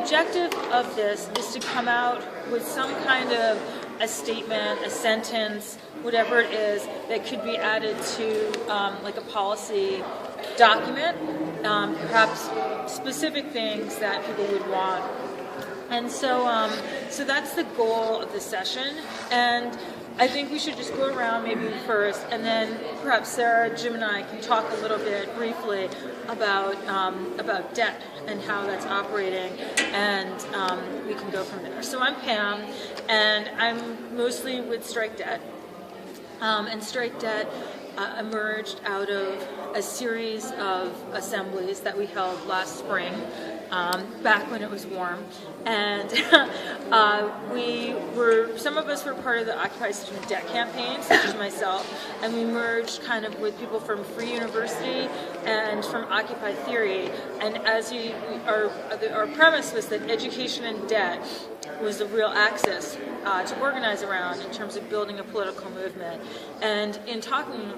objective of this is to come out with some kind of a statement, a sentence, whatever it is, that could be added to like a policy document, perhaps specific things that people would want. And so, so that's the goal of the session. And I think we should just go around maybe first, and then perhaps Sarah, Jim, and I can talk a little bit briefly about debt and how that's operating, and we can go from there. So I'm Pam, and I'm mostly with Strike Debt. And Strike Debt emerged out of a series of assemblies that we held last spring, back when it was warm, and some of us were part of the Occupy Student Debt campaign, such as myself, and we merged kind of with people from Free University and from Occupy Theory, and our premise was that education and debt was the real axis to organize around in terms of building a political movement. And in talking,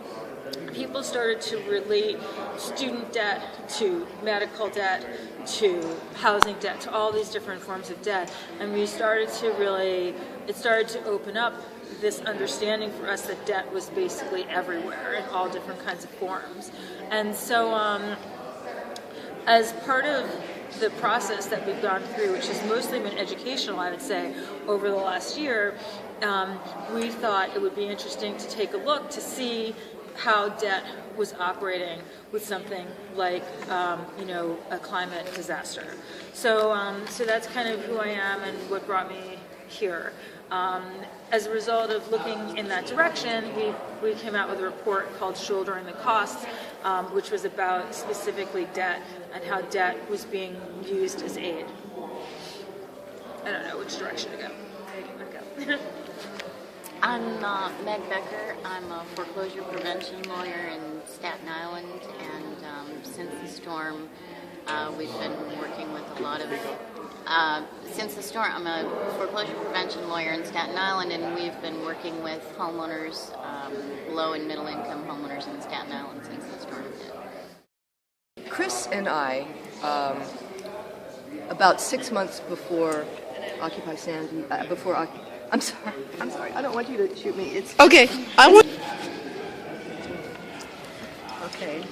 people started to relate student debt to medical debt, to housing debt, to all these different forms of debt. And we started to it started to open up this understanding for us that debt was basically everywhere in all different kinds of forms. And so as part of the process that we've gone through, which has mostly been educational, I would say, over the last year, we thought it would be interesting to take a look to see how debt was operating with something like, a climate disaster. So, so that's kind of who I am and what brought me here. As a result of looking in that direction, we came out with a report called Shouldering the Costs, which was about specifically debt and how debt was being used as aid. I don't know which direction to go. Okay. I'm Meg Becker. I'm a foreclosure prevention lawyer in Staten Island, and since the storm, we've been working with a lot of since the storm, I'm a foreclosure prevention lawyer in Staten Island, and we've been working with homeowners, low and middle income homeowners in Staten Island since the storm hit. Chris and I, about 6 months before Occupy Sandy, I'm sorry, I don't want you to shoot me. It's okay. I would. Okay.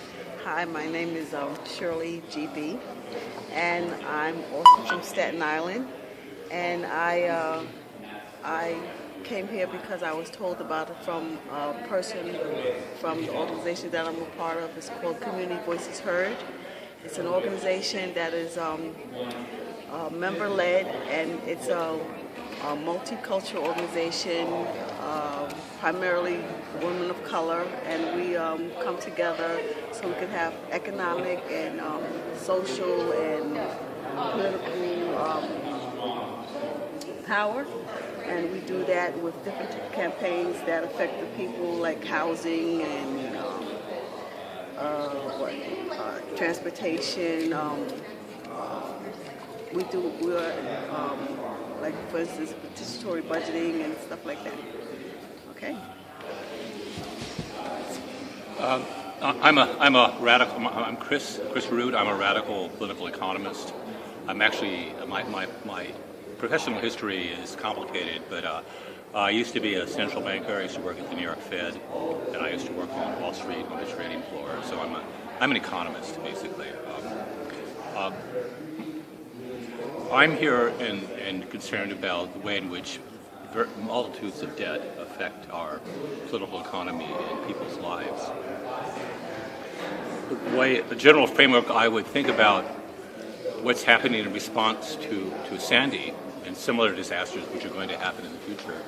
Hi, my name is Shirley GB, and I'm also from Staten Island. And I came here because I was told about it from a person from the organization that I'm a part of. It's called Community Voices Heard. It's an organization that is member-led, and it's a multicultural organization, primarily women of color, and we come together so we can have economic and social and political power. And we do that with different campaigns that affect the people, like housing and transportation. We're like, for instance, participatory budgeting and stuff like that. Okay. I'm a radical. I'm Chris Root. I'm a radical political economist. I'm actually my professional history is complicated, but I used to be a central banker. I used to work at the New York Fed, and I used to work on Wall Street on the trading floor. So I'm an economist, basically. I'm here and concerned about the way in which multitudes of debt affect our political economy and people's lives. The general framework I would think about what's happening in response to Sandy and similar disasters which are going to happen in the future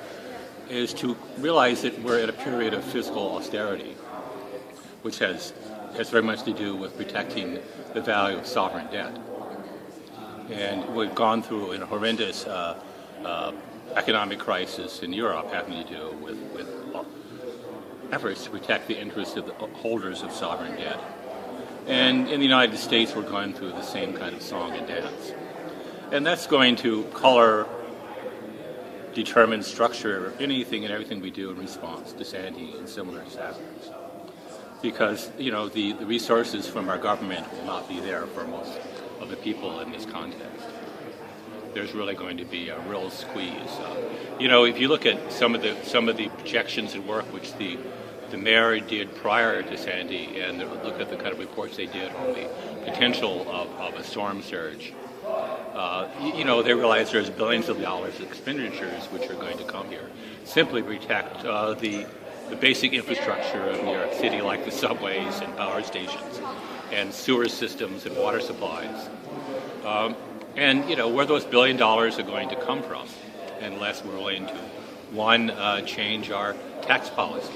is to realize that we're at a period of fiscal austerity, which has very much to do with protecting the value of sovereign debt. And we've gone through a horrendous economic crisis in Europe having to do with efforts to protect the interests of the holders of sovereign debt. And in the United States, we're going through the same kind of song and dance. And that's going to color, determine, structure anything and everything we do in response to Sandy and similar disasters. Because, the resources from our government will not be there for most of the people in this context. there's really going to be a real squeeze. If you look at some of the projections and work which the mayor did prior to Sandy, and look at the kind of reports they did on the potential of a storm surge, they realize there's billions of dollars of expenditures which are going to come here simply to protect the basic infrastructure of New York City, like the subways and power stations and sewer systems and water supplies. And where those $1 billion are going to come from, unless we're willing to, one, change our tax policies.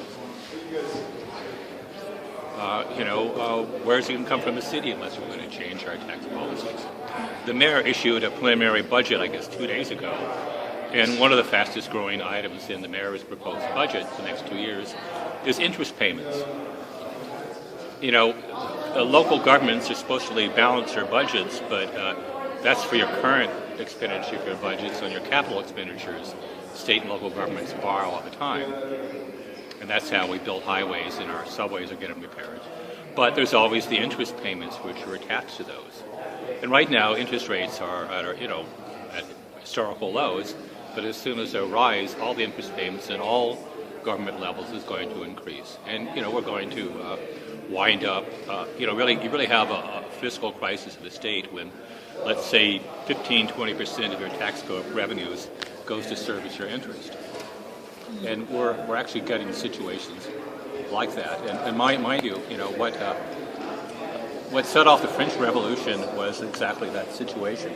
Where's it going to come from the city unless we're going to change our tax policies? The mayor issued a preliminary budget, I guess, 2 days ago, and one of the fastest growing items in the mayor's proposed budget for the next 2 years is interest payments. Local governments are supposed to balance their budgets, but that's for your current expenditure of your budgets. On your capital expenditures, state and local governments borrow all the time. And that's how we build highways and our subways are getting repaired. But there's always the interest payments which are attached to those. And right now, interest rates are at historical lows, but as soon as they rise, all the interest payments at all government levels is going to increase. And, we're going to wind up, you really have a fiscal crisis of the state when, let's say, 15-20% of your tax revenues goes to service your interest. And we're actually getting situations like that. And mind you, what set off the French Revolution was exactly that situation.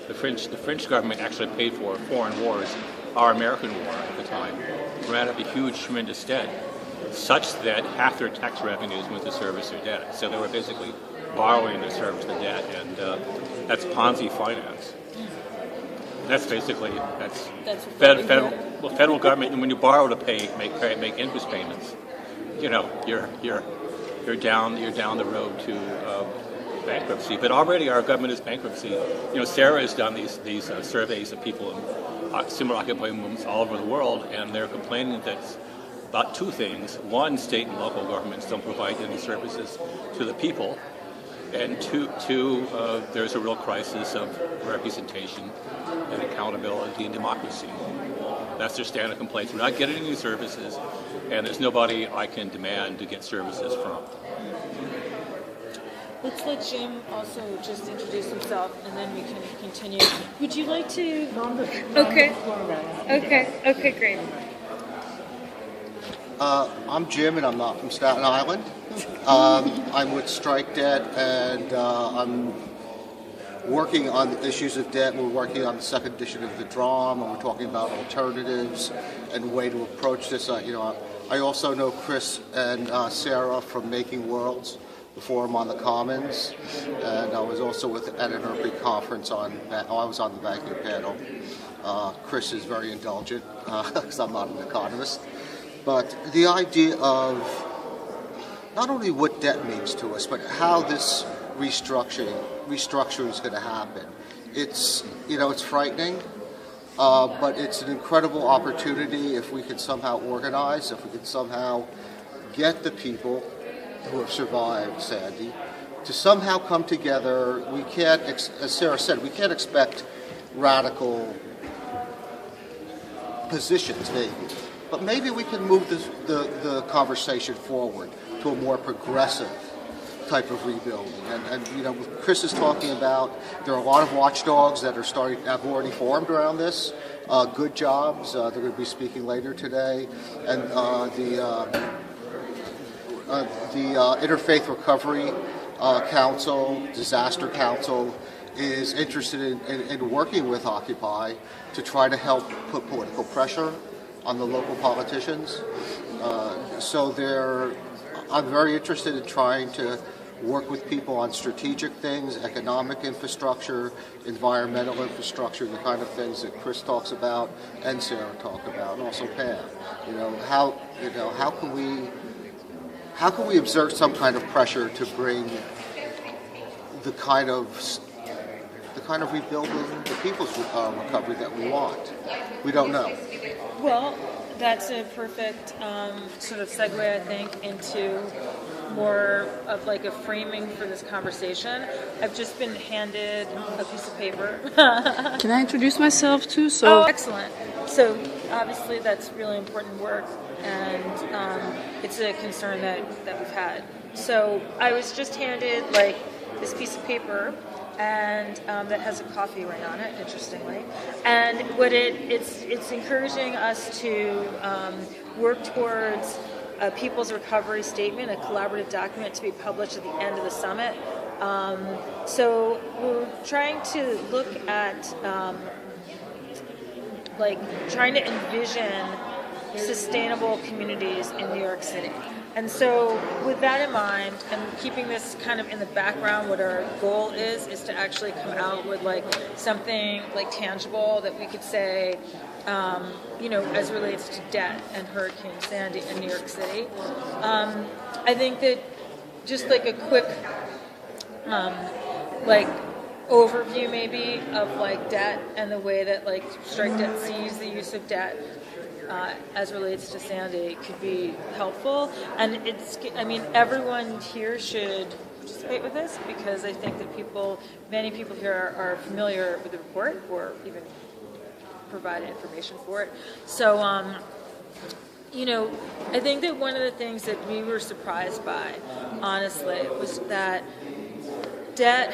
The French government actually paid for foreign wars. Our American war at the time ran up a huge, tremendous debt, such that half their tax revenues went to service their debt. So they were basically borrowing to service the debt, and that's Ponzi finance. That's basically federal government. And when you borrow to make interest payments, you're down the road to bankruptcy. But already our government is bankruptcy. Sarah has done these surveys of people in similar occupying movements all over the world, and they're complaining that about two things: one, state and local governments don't provide any services to the people, and two, there's a real crisis of representation and accountability and democracy. That's their standard complaints. We're not getting any services, and there's nobody I can demand to get services from. Let's let Jim also just introduce himself, and then we can continue. Would you like to? Okay, great. I'm Jim, and I'm not from Staten Island. I'm with Strike Debt, and I'm working on the issues of debt. We're working on the second edition of the DROM, and we're talking about alternatives and a way to approach this. I also know Chris and Sarah from Making Worlds, the Forum on the Commons, and I was also at an IRPI conference I was on the banking panel. Chris is very indulgent, because I'm not an economist. But the idea of not only what debt means to us, but how this restructuring is going to happen. It's frightening, but it's an incredible opportunity if we can somehow organize, if we can somehow get the people who have survived Sandy to somehow come together. We can't, as Sarah said, we can't expect radical positions, maybe. But maybe we can move the conversation forward to a more progressive type of rebuilding. And Chris is talking about, there are a lot of watchdogs that have already formed around this. Good Jobs, they're going to be speaking later today. And the Interfaith Recovery Council, Disaster Council, is interested in working with Occupy to try to help put political pressure on the local politicians. I'm very interested in trying to work with people on strategic things, economic infrastructure, environmental infrastructure, the kind of things that Chris talks about and Sarah talked about, and also Pam. How can we exert some kind of pressure to bring the kind of rebuilding, the people's recovery that we want? We don't know. Well, that's a perfect sort of segue, I think, into more of like a framing for this conversation, I've just been handed a piece of paper. Can I introduce myself too? Oh, excellent. So obviously that's really important work, and it's a concern that we've had. So I was just handed like this piece of paper, and that has a coffee ring on it, interestingly. And what it's encouraging us to work towards a People's Recovery Statement, a collaborative document to be published at the end of the summit. So we're trying to look at trying to envision sustainable communities in New York City. And so with that in mind, and keeping this kind of in the background, what our goal is to actually come out with like something like tangible that we could say, as relates to debt and Hurricane Sandy in New York City. I think that just like a quick overview maybe of like debt and the way that like Strike Debt sees the use of debt as relates to Sandy could be helpful. And everyone here should participate with this, because I think that many people here are familiar with the report or even provided information for it. So, I think that one of the things that we were surprised by, honestly, was that debt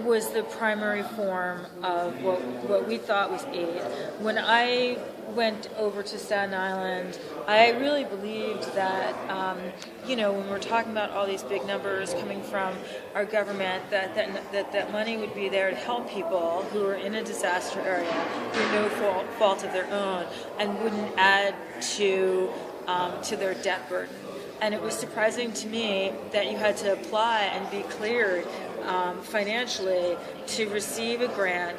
was the primary form of what we thought was aid. When I went over to Staten Island, I really believed that, when we're talking about all these big numbers coming from our government, that money would be there to help people who are in a disaster area through no fault of their own, and wouldn't add to their debt burden. And it was surprising to me that you had to apply and be cleared financially to receive a grant,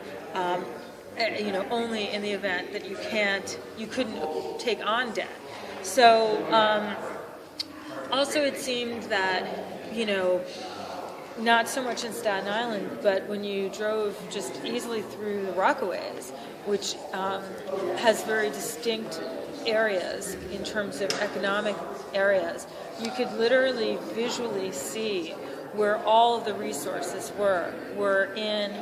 only in the event that you couldn't take on debt. So also it seemed that, not so much in Staten Island, but when you drove just easily through the Rockaways, which has very distinct areas in terms of economic areas, you could literally visually see where all of the resources were in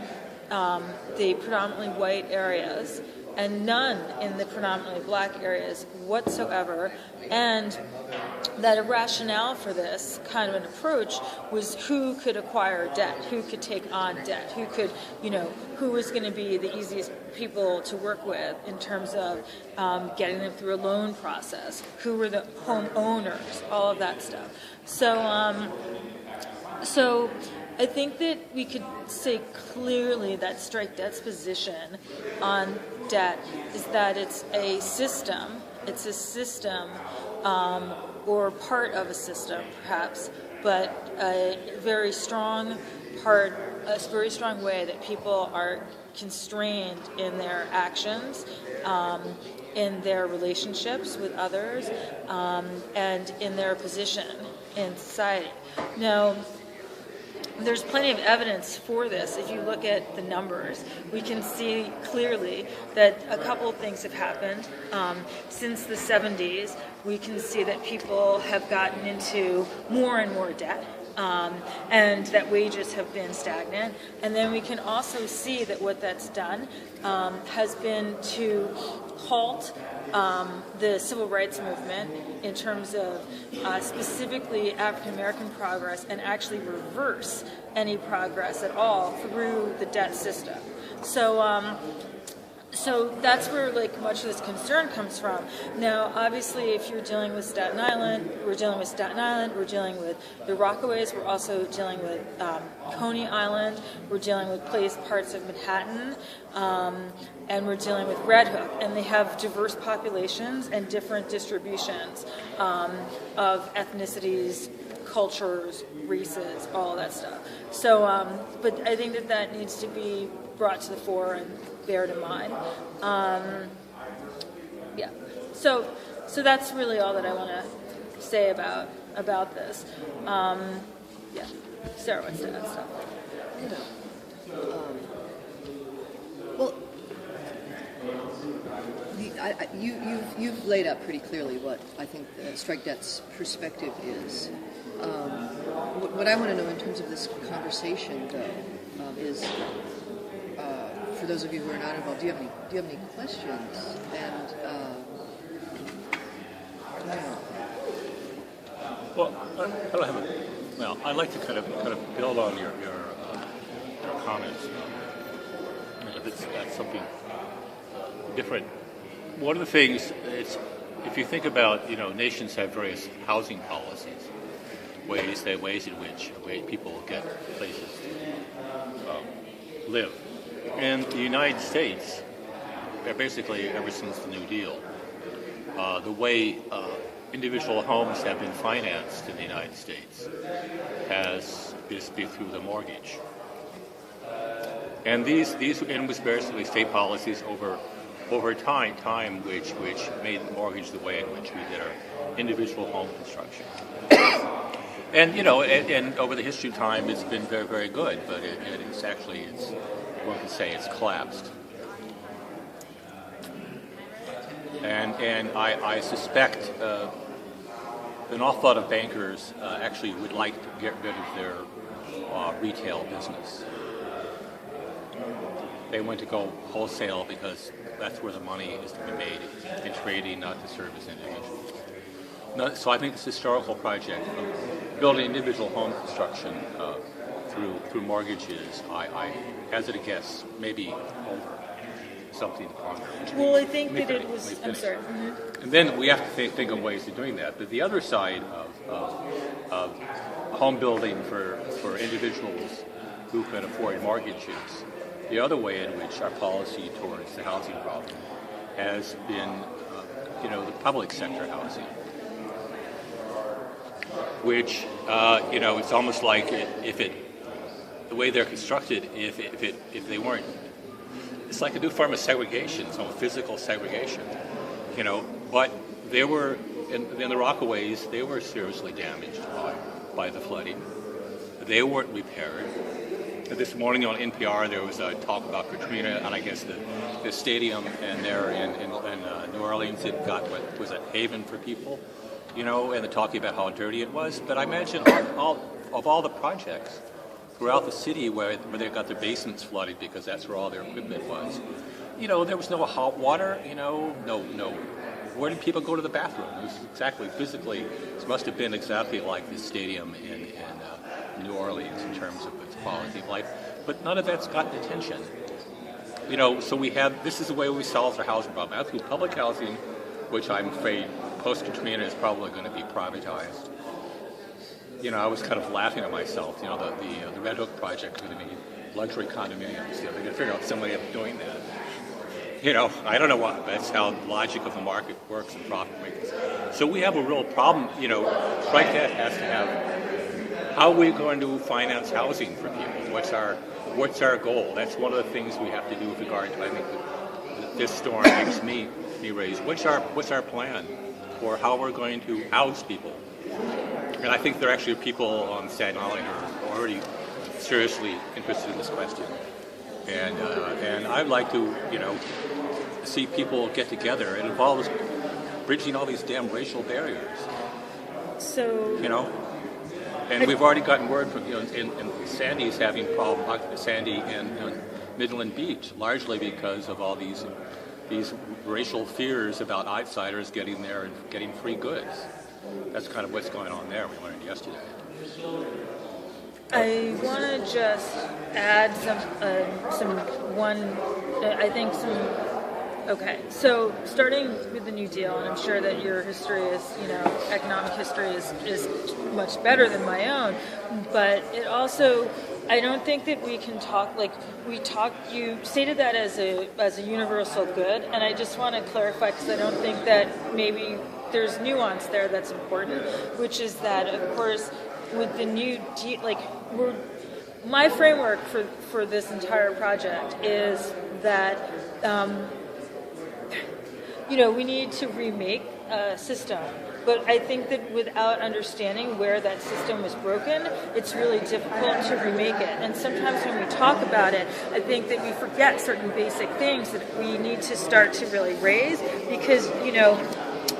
the predominantly white areas, and none in the predominantly black areas whatsoever. And that a rationale for this kind of an approach was who could acquire debt, who could take on debt, who was going to be the easiest people to work with in terms of getting them through a loan process, who were the homeowners, all of that stuff. So I think that we could say clearly that Strike Debt's position on debt is that it's a system, or part of a system perhaps, but a very strong way that people are constrained in their actions, in their relationships with others, and in their position in society. Now, there's plenty of evidence for this. If you look at the numbers, we can see clearly that a couple of things have happened. Since the 70s, we can see that people have gotten into more and more debt, and that wages have been stagnant. And then we can also see that what that's done has been to halt the civil rights movement in terms of specifically African American progress, and actually reverse any progress at all through the debt system. So that's where much of this concern comes from. Now, obviously, if you're dealing with Staten Island, we're dealing with Staten Island, we're dealing with the Rockaways, we're also dealing with Coney Island, we're dealing with parts of Manhattan, and we're dealing with Red Hook, and they have diverse populations and different distributions of ethnicities, cultures, races, all of that stuff. So, but I think that needs to be brought to the fore and bared in mind. So that's really all that I want to say about this. Sarah wants to add stuff. Well, you've laid out pretty clearly what I think the Strike Debt's perspective is. What I want to know in terms of this conversation, though, is for those of you who are not involved, do you have any questions? And Well, I don't have a. Well, I'd like to kind of build on your comments. That's something different. One of the things is, if you think about, nations have various housing policies, ways in which people get places to live. In the United States, basically ever since the New Deal, the way individual homes have been financed in the United States has basically through the mortgage. And these was basically state policies over time which made the mortgage the way in which we did our individual home construction. And and over the history of time, it's been very, very good, but one could say it's collapsed. And I suspect an awful lot of bankers actually would like to get rid of their retail business. They want to go wholesale because that's where the money is to be made in trading, not to serve as individuals. So I think this historical project of building individual home construction through mortgages, I hazard a guess, maybe over something to ponder. Well, I think that it was. I'm sorry. Mm-hmm. And then we have to think of ways of doing that. But the other side of home building for individuals who can afford mortgages, the other way in which our policy towards the housing problem has been, the public sector housing, which, it's almost like the way they're constructed, if they weren't, it's like a new form of segregation, some physical segregation, but they were, in the Rockaways, they were seriously damaged by the flooding. They weren't repaired. This morning on NPR, there was a talk about Katrina, and I guess the stadium and there in New Orleans, it got what was a haven for people, and they're talking about how dirty it was. But I imagine all the projects throughout the city where they got their basements flooded because that's where all their equipment was. There was no hot water. No. Where did people go to the bathroom? It was exactly physically. This must have been exactly like the stadium in New Orleans in terms of its quality of life, but none of that's gotten attention. So this is the way we solve our housing problem. As through public housing, which I'm afraid post-Katrina is probably going to be privatized. I was kind of laughing at myself. The Red Hook project is going to be luxury condominiums. They're going to figure out some way of doing that. I don't know what. That's how the logic of the market works and profit makers. So we have a real problem. Strike Debt has to have. How are we going to finance housing for people? What's our goal? That's one of the things we have to do with regard to. I think this storm makes me raise. What's our plan for how we're going to house people? And I think there actually are people on Staten Island who are already seriously interested in this question. And I'd like to, see people get together. It involves bridging all these damn racial barriers. So. And we've already gotten word from, and Sandy's having problems, Sandy and Midland Beach, largely because of all these racial fears about outsiders getting there and getting free goods. That's kind of what's going on there. We learned yesterday. I want to just add Okay, so starting with the New Deal, and I'm sure that your history is, economic history is much better than my own, but it also, I don't think that we can talk, you stated that as a universal good, and I just want to clarify, because I don't think that maybe there's nuance there that's important, which is that, of course, with the New Deal, my framework for this entire project is that, we need to remake a system. But I think that without understanding where that system was broken, it's really difficult to remake it. And sometimes when we talk about it, I think that we forget certain basic things that we need to start to really raise because,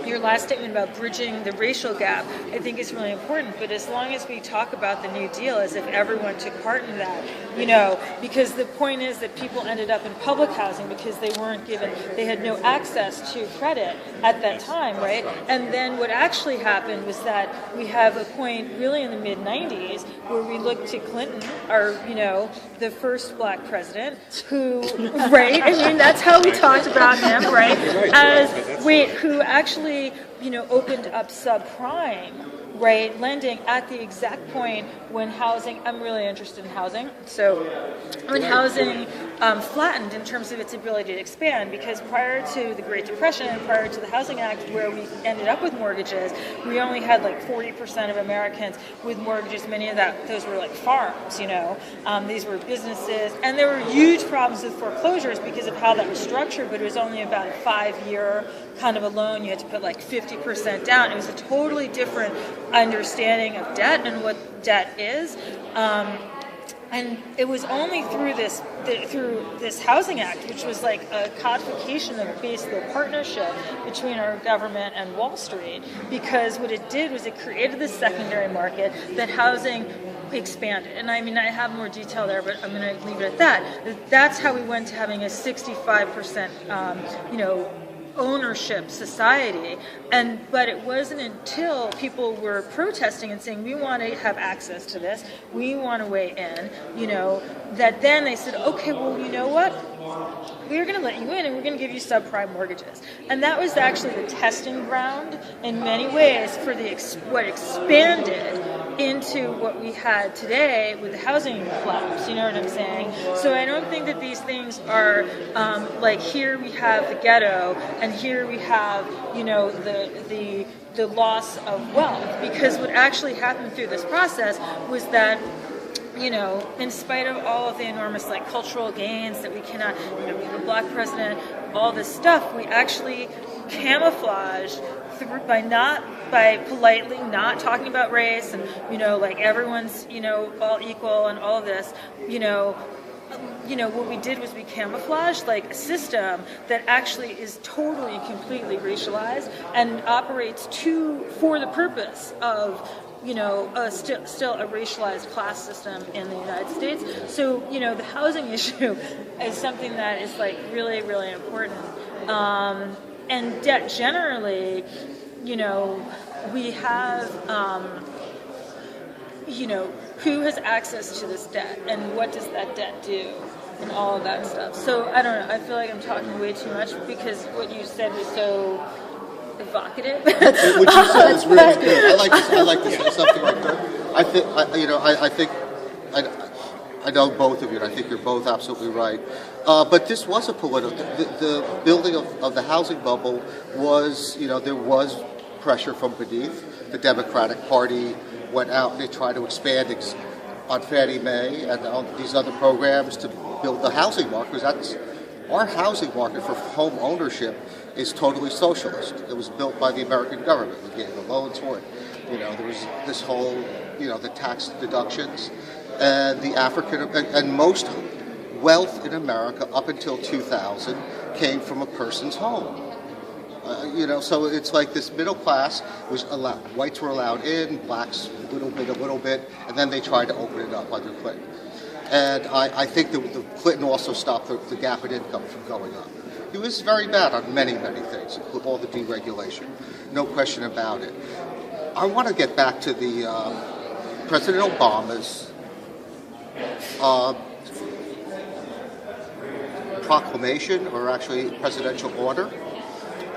your last statement about bridging the racial gap, I think is really important. But as long as we talk about the New Deal as if everyone took part in that, because the point is that people ended up in public housing because they had no access to credit at that time, right? And then what actually happened was that we have a point really in the mid-90s where we looked to Clinton, the first black president, who, right? I mean, that's how we talked about him, right? Who actually, opened up subprime, right, lending at the exact point when housing, I'm really interested in housing, so when housing flattened in terms of its ability to expand, because prior to the Great Depression, prior to the Housing Act, where we ended up with mortgages, we only had like 40% of Americans with mortgages. Many of those were like farms, these were businesses, and there were huge problems with foreclosures because of how that was structured, but it was only about a 5-year kind of a loan. You had to put like 50% down. It was a totally different understanding of debt and what debt is. And it was only through this Housing Act, which was like a codification of basically a partnership between our government and Wall Street, because what it did was it created this secondary market that housing expanded. And I mean, I have more detail there, but I'm going to leave it at that. That's how we went to having a 65%, ownership society, but it wasn't until people were protesting and saying we want to have access to this, we want to weigh in, that then they said, okay, well, you know what, we're going to let you in and we're going to give you subprime mortgages. And that was actually the testing ground in many ways for what expanded into what we had today with the housing collapse, you know what I'm saying? So I don't think that these things are like here we have the ghetto and here we have, the loss of wealth, because what actually happened through this process was that in spite of all of the enormous cultural gains that we cannot, the black president, all this stuff, we actually camouflaged by politely not talking about race and everyone's all equal and all of this, what we did was we camouflaged a system that actually is totally and completely racialized and operates for the purpose of still a racialized class system in the United States. So, the housing issue is something that is really, really important. And debt generally, we have, who has access to this debt and what does that debt do and all of that stuff. So I don't know, I feel like I'm talking way too much because what you said was so evocative. What you said is really good. I like to say something like that. I know both of you, and I think you're both absolutely right. But this was a political. The building of the housing bubble was, there was pressure from beneath. The Democratic Party went out and they tried to expand on Fannie Mae and on these other programs to build the housing market, because that's our housing market for home ownership is totally socialist. It was built by the American government. We gave the loans for it. There was this whole, the tax deductions, and and most wealth in America up until 2000 came from a person's home. So it's like this middle class was allowed. Whites were allowed in, blacks a little bit, and then they tried to open it up under Clinton. And I think that the Clinton also stopped the gap in income from going up. He was very bad on many, many things, with all the deregulation. No question about it. I want to get back to the President Obama's proclamation, or actually presidential order,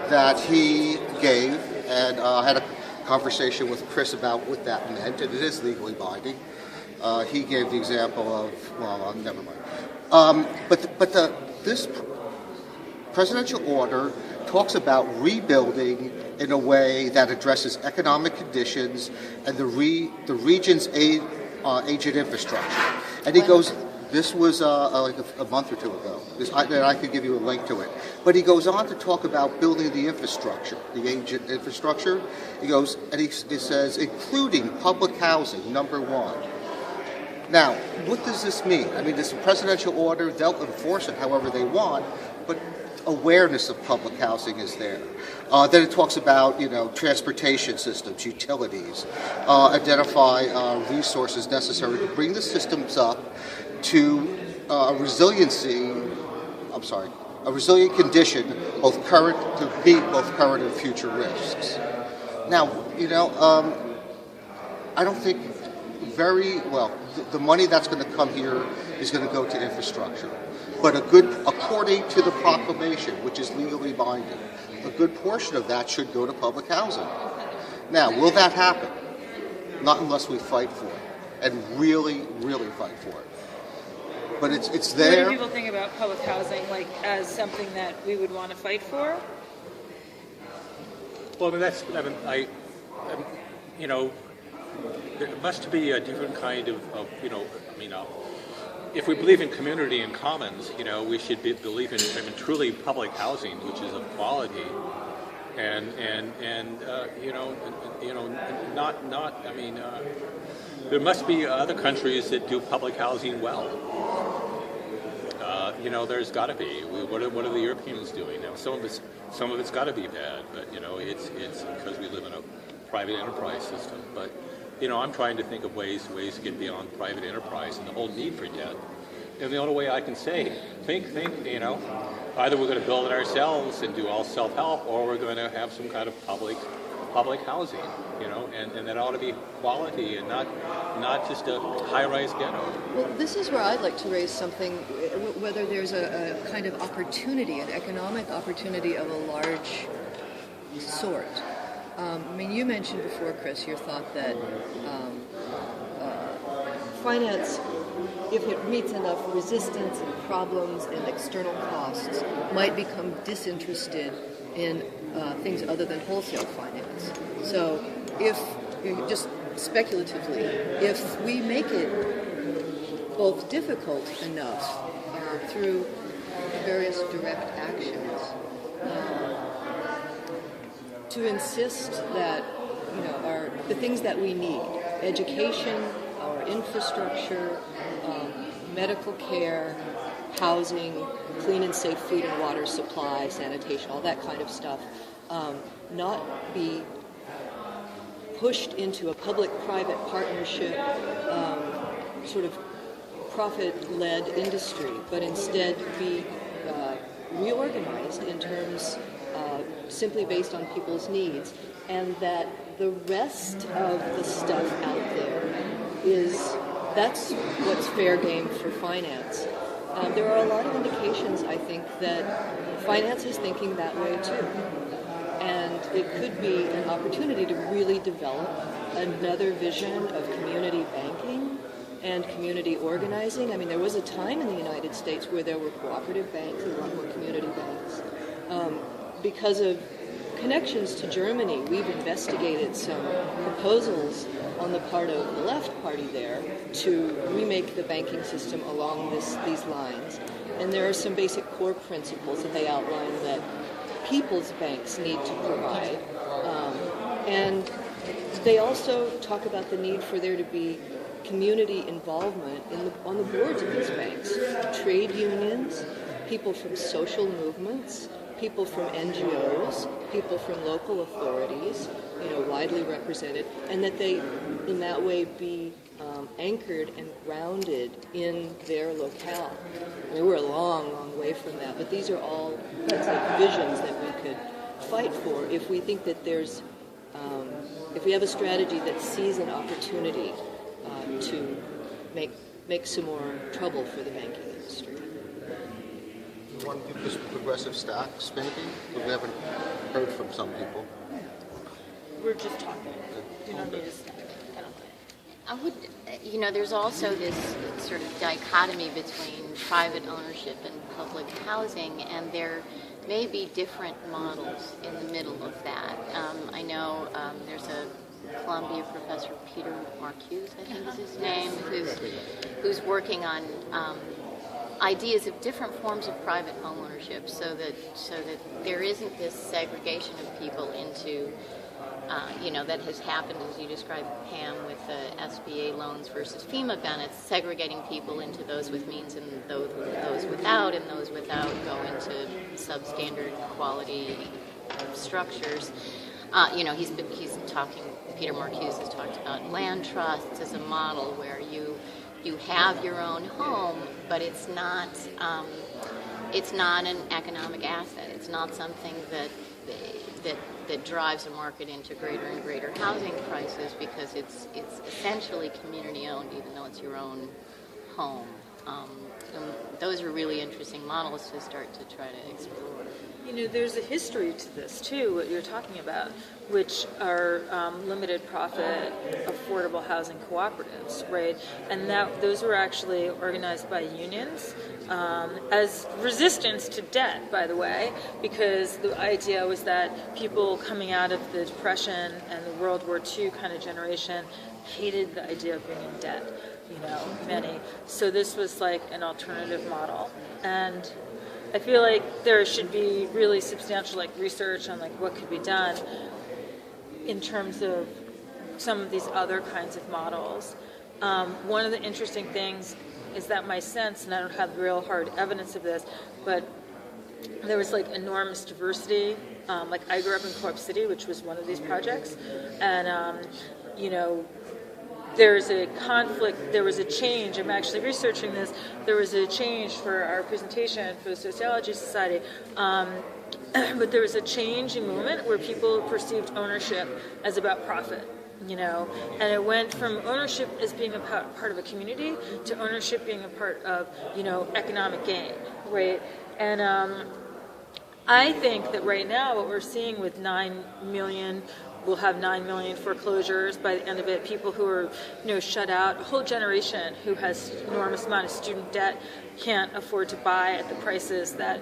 that he gave, and I had a conversation with Chris about what that meant, and it is legally binding. He gave the example of, never mind. But this presidential order talks about rebuilding in a way that addresses economic conditions and the region's aging infrastructure. And he goes, this was like a month or two ago, and I could give you a link to it. But he goes on to talk about building the infrastructure, the aging infrastructure. He goes, and he says, including public housing, number one. Now, what does this mean? I mean, it's a presidential order. They'll enforce it however they want, but awareness of public housing is there. Then it talks about, transportation systems, utilities, identify resources necessary to bring the systems up to a resilient condition, to meet both current and future risks. Now, I don't think the money that's going to come here is going to go to infrastructure. But according to the proclamation, which is legally binding, a good portion of that should go to public housing. Now, will that happen? Not unless we fight for it, and really, really fight for it. But it's there. What do people think about public housing, like as something that we would want to fight for? Well, there must be a different kind of if we believe in community and commons, we should believe in truly public housing, which is of quality, there must be other countries that do public housing well. There's got to be. What are the Europeans doing now? Some of it's got to be bad, but it's because we live in a private enterprise system. But I'm trying to think of ways to get beyond private enterprise and the whole need for debt. And the only way I can say, think, either we're going to build it ourselves and do all self-help, or we're going to have some kind of public housing, and that ought to be quality and not just a high-rise ghetto. Well, this is where I'd like to raise something, whether there's a kind of opportunity, an economic opportunity of a large sort. You mentioned before, Chris, your thought that finance, if it meets enough resistance and problems and external costs, might become disinterested in things other than wholesale finance. So if, just speculatively, if we make it both difficult enough through various direct actions to insist that the things that we need, education, our infrastructure, medical care, housing, clean and safe food and water supply, sanitation, all that kind of stuff, not be pushed into a public-private partnership, sort of profit-led industry, but instead be reorganized in terms simply based on people's needs, and that the rest of the stuff out there that's what's fair game for finance. There are a lot of indications, I think, that finance is thinking that way too. And it could be an opportunity to really develop another vision of community banking and community organizing. There was a time in the United States where there were cooperative banks, a lot more community banks. Because of connections to Germany, we've investigated some proposals on the part of the left party there to remake the banking system along these lines. And there are some basic core principles that they outline that people's banks need to provide. And they also talk about the need for there to be community involvement on the boards of these banks. Trade unions, people from social movements, people from NGOs, people from local authorities, widely represented, and that they, in that way, be anchored and grounded in their locale. We're a long, long way from that, but these are all kinds of visions that we could fight for if we think that there's, if we have a strategy that sees an opportunity to make some more trouble for the banking industry. You want to do this progressive stack spinning? We haven't heard from some people. We're just talking. You don't need to stack. I would, there's also this sort of dichotomy between private ownership and public housing, and there may be different models in the middle of that. I know there's a Columbia professor, Peter Marcuse, I think is his name, who's working on ideas of different forms of private home ownership, so that there isn't this segregation of people into, that has happened, as you described, Pam, with the SBA loans versus FEMA benefits, segregating people into those with means and those without, and those without go into substandard quality structures. He's talking. Peter Marcuse has talked about land trusts as a model where you have your own home, but it's not an economic asset. It's not something that drives a market into greater and greater housing prices, because it's essentially community owned, even though it's your own home. And those are really interesting models to start to try to explore. There's a history to this too, what you're talking about, which are limited profit affordable housing cooperatives, right? And those were actually organized by unions as resistance to debt, by the way, because the idea was that people coming out of the Depression and the World War II kind of generation hated the idea of being in debt, many. So this was like an alternative model. And I feel like there should be really substantial research on what could be done in terms of some of these other kinds of models. One of the interesting things is that my sense, and I don't have real hard evidence of this, but there was enormous diversity. I grew up in Co-op City, which was one of these projects, and there's a conflict, there was a change, I'm actually researching this, there was a change for our presentation for the Sociology Society, but there was a change in movement where people perceived ownership as about profit, and it went from ownership as being a part of a community to ownership being a part of, economic gain, right? And I think that right now what we're seeing with 9 million, we'll have 9 million foreclosures by the end of it, people who are shut out, a whole generation who has enormous amount of student debt can't afford to buy at the prices that,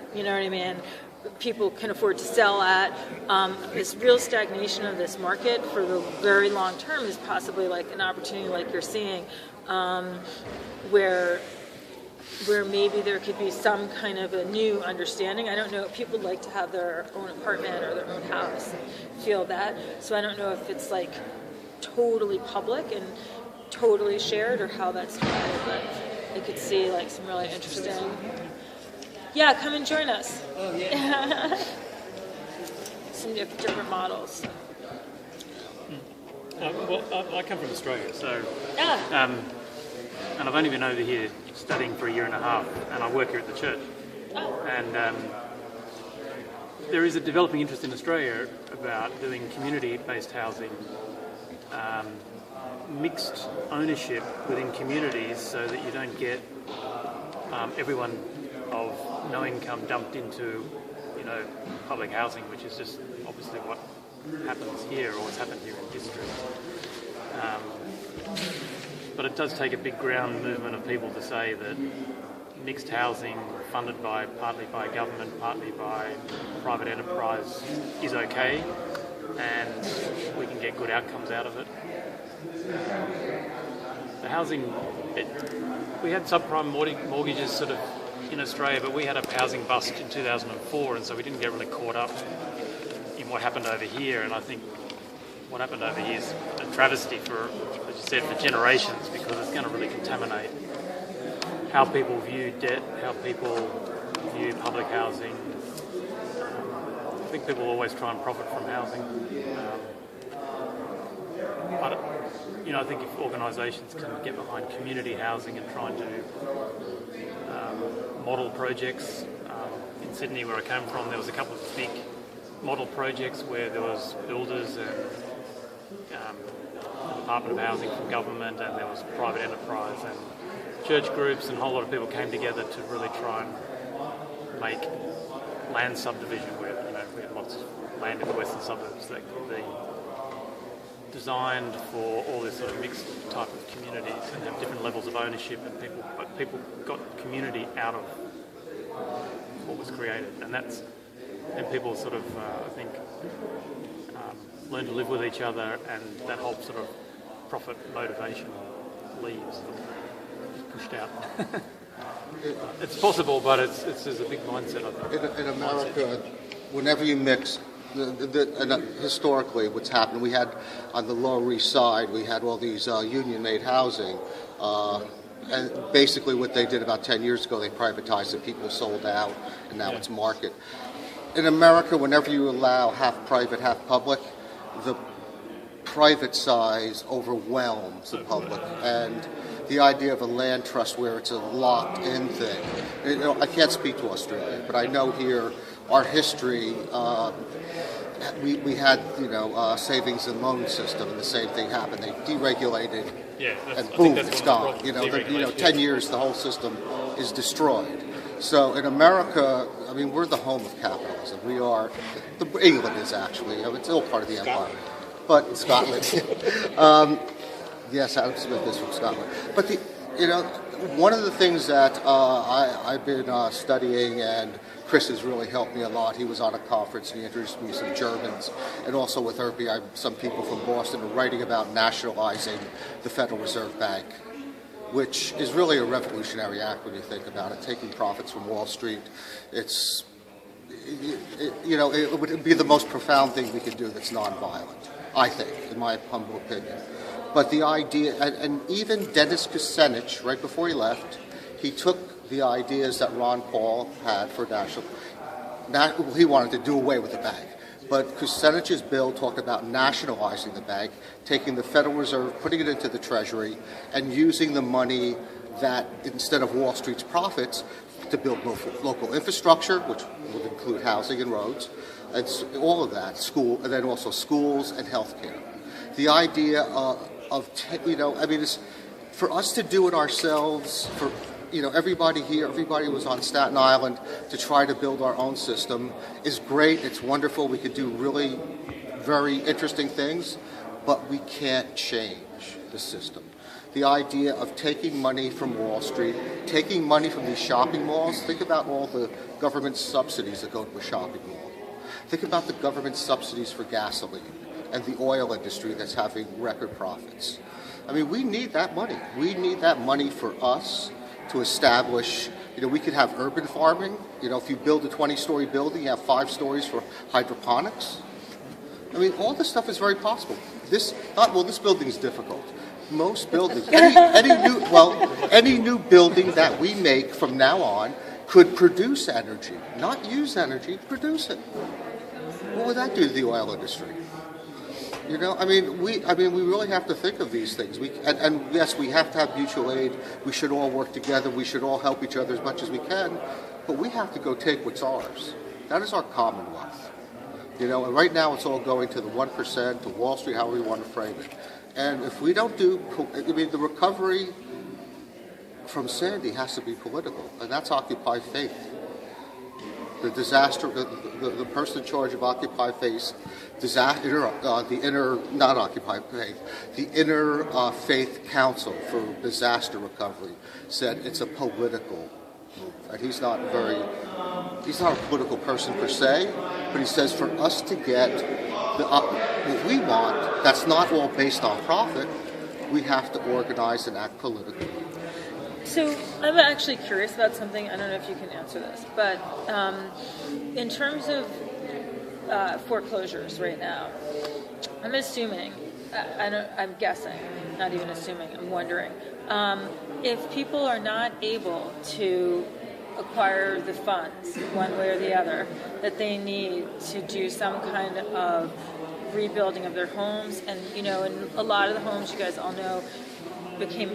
people can afford to sell at. This real stagnation of this market for the very long term is possibly an opportunity like you're seeing, where maybe there could be some kind of a new understanding. I don't know if people like to have their own apartment or their own house and feel that. So I don't know if it's totally public and totally shared or how that's divided, but I could see some really interesting. Yeah, come and join us. Oh, yeah. Some different models. I come from Australia, so Yeah. and I've only been over here studying for a year and a half, and I work here at the church. Oh. And there is a developing interest in Australia about doing community-based housing, mixed ownership within communities, so that you don't get everyone of no income dumped into, public housing, which is just obviously what happens here, or what's happened here in history. But it does take a big ground movement of people to say that mixed housing funded partly by government, partly by private enterprise is okay, and we can get good outcomes out of it. The housing, we had subprime mortgages sort of in Australia, but we had a housing bust in 2004, and so we didn't get really caught up in what happened over here. And I think what happened over here is a travesty for, as you said, for generations, because it's going to really contaminate how people view debt, how people view public housing. I think people always try and profit from housing. But, I think if organisations can get behind community housing and try and do model projects. In Sydney, where I came from, there was a couple of big model projects where there was builders and Department of Housing from government, and there was private enterprise and church groups, and a whole lot of people came together to really try and make land subdivision where we had lots of land in the western suburbs that could be designed for all this sort of mixed type of communities and have different levels of ownership, and people got community out of what was created, and people sort of I think learn to live with each other, and that whole sort of profit motivation leaves, pushed out. It's possible, but there's a big mindset, I think. In America, whenever you mix, historically what's happened, we had on the Lower East Side, we had all these union-made housing, and basically what they did about 10 years ago, they privatized it, people sold out, and now it's market. In America, whenever you allow half private, half public, the private size overwhelms the public, and the idea of a land trust where it's a locked-in thing. I can't speak to Australia, but I know here our history. We had savings and loan system, and the same thing happened. They deregulated, and boom, it's gone. 10 years, the whole system is destroyed. So in America, I mean, we're the home of capitalism. We are. England is actually. It's all part of the empire, but Scotland. Yes, Adam Smith is from Scotland. But one of the things that I've been studying, and Chris has really helped me a lot. He was on a conference and he introduced me to some Germans, and also with Irby, some people from Boston are writing about nationalizing the Federal Reserve Bank, which is really a revolutionary act when you think about it, taking profits from Wall Street. It would be the most profound thing we could do that's nonviolent, I think, in my humble opinion. But the idea, and even Dennis Kucinich, right before he left, he took the ideas that Ron Paul had for national. He wanted to do away with the bank. But Kucinich's bill talked about nationalizing the bank, taking the Federal Reserve, putting it into the Treasury, and using the money that, instead of Wall Street's profits, to build local infrastructure, which would include housing and roads, and all of that, and then also schools and healthcare. The idea it's for us to do it ourselves, for everybody here, everybody was on Staten Island to try to build our own system is great. It's wonderful. We could do really very interesting things, but we can't change the system. The idea of taking money from Wall Street, taking money from these shopping malls, think about all the government subsidies that go to a shopping mall. Think about the government subsidies for gasoline and the oil industry that's having record profits. I mean, we need that money. We need that money for us to establish, we could have urban farming. If you build a 20-story building, you have 5 stories for hydroponics. I mean, all this stuff is very possible. This building is difficult. Most buildings, any new building that we make from now on could produce energy, not use energy, produce it. What would that do to the oil industry? We really have to think of these things. And yes, we have to have mutual aid. We should all work together. We should all help each other as much as we can. But we have to go take what's ours. That is our commonwealth. And right now it's all going to the 1%, to Wall Street, however we want to frame it. And if we don't the recovery from Sandy has to be political, and that's Occupy Faith. The disaster, the person in charge of Occupy Faith, the Interfaith Council for Disaster Recovery said it's a political move. And he's not a political person per se, but he says for us to get what we want, that's not all based on profit, we have to organize and act politically. So I'm actually curious about something. I don't know if you can answer this, but in terms of foreclosures right now, I'm assuming, I'm guessing, not even assuming, I'm wondering, if people are not able to acquire the funds one way or the other that they need to do some kind of rebuilding of their homes, and in a lot of the homes, you guys all know, became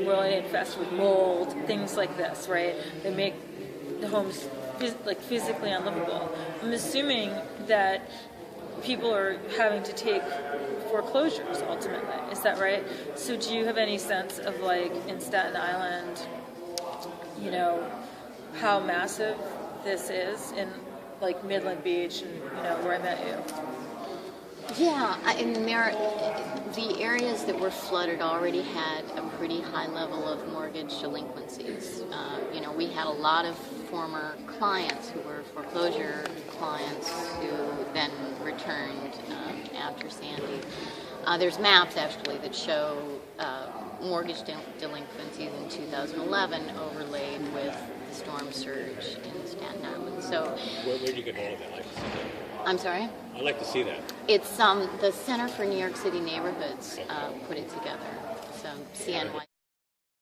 really infested with mold, things like this, right? They make the homes physically unlivable. I'm assuming that people are having to take foreclosures ultimately. Is that right? So do you have any sense of in Staten Island, how massive this is in Midland Beach and where I met you? And the areas that were flooded already had a pretty high level of mortgage delinquencies. We had a lot of former clients who were foreclosure clients who then returned after Sandy. There's maps actually that show mortgage delinquencies in 2011 overlaid with the storm surge in Staten Island. So, Where did you get all of that? I'd like to see that. I'm sorry? I'd like to see that. It's the Center for New York City Neighborhoods put it together. So CNY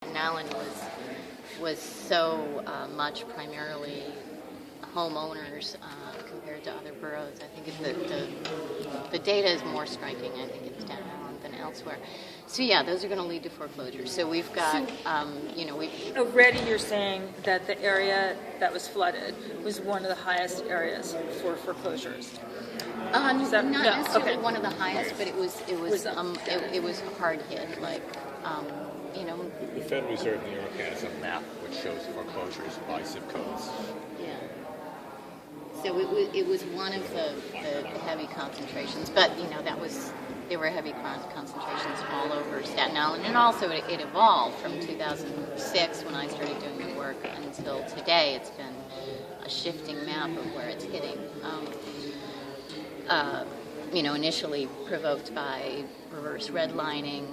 Staten Island was so much primarily homeowners compared to other boroughs. I think the data is more striking, I think, in Staten Island than elsewhere. So yeah, those are going to lead to foreclosure. So we've got, Already you're saying that the area that was flooded was one of the highest areas for foreclosures. not No, necessarily okay. one of the highest, but it was hard hit. The Federal Reserve in New York has a map which shows foreclosures by zip codes. Yeah. So it was one of the heavy concentrations, but there were heavy concentrations all over Staten Island, and also it evolved from 2006 when I started doing the work until today. It's been a shifting map of where it's hitting. Initially provoked by reverse redlining.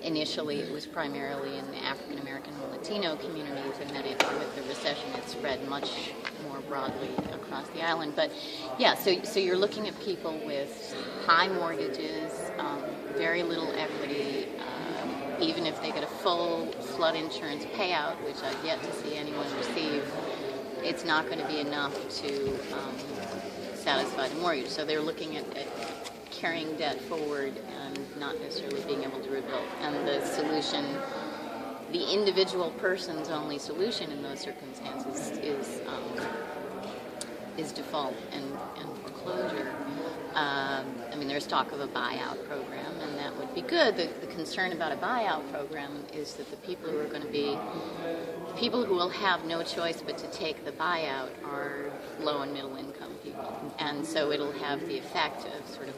Initially it was primarily in the African American and Latino communities, and then with the recession it spread much more broadly across the island. But yeah, so you're looking at people with high mortgages, very little equity. Even if they get a full flood insurance payout, which I've yet to see anyone receive, it's not going to be enough to satisfy the mortgage. So they're looking at carrying debt forward and not necessarily being able to rebuild. And the solution, the individual person's only solution in those circumstances is default and foreclosure. There's talk of a buyout program, and that would be good. The concern about a buyout program is that the people who will have no choice but to take the buyout are low and middle income people. And so it'll have the effect of sort of